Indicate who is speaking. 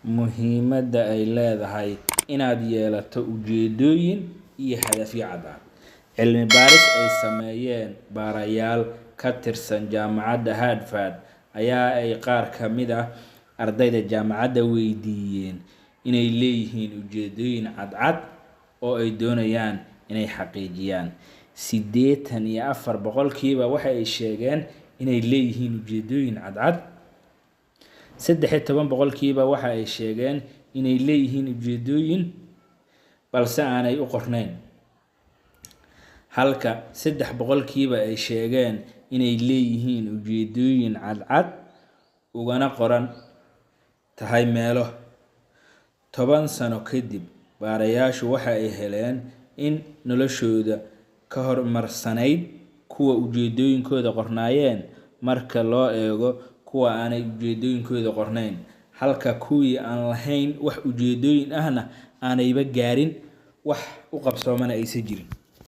Speaker 1: muhiimadda ay leedahay inaad yeelato ujeedooyin iyo hadafyo cad. Cilmi baaris ay sameeyeen baarayaal ka tirsan jaamacadda Harvard ayaa ay qaar ka mid ah ardayda jaamacadda weydiiyeen inay leeyihiin ujeedooyin cadcad oo ay doonayaan inay xaqiijiyaan. 84% waxa ay sheegeen inay leeyihiin ujeedooyin cadcad. 13% waxa ay sheegeen inay leeyihiin ujeedooyin balse aanay u qornayn, halka 3% ay sheegeen inay leeyihiin ujeedooyin cadcad ugana qoran tahay meelo. 10 sano kadib, baarayaashu waxa ay heleen in noloshooda ka horumarsanayd kuwa ujeedooyinkooda qornaayeen marka loo eego kuwa aanay ujeedooyinkooda qornayn, halka kuwii aan lahayn wax ujeedooyin ahna aanayba gaarin wax u qabsoomana aysan jirin.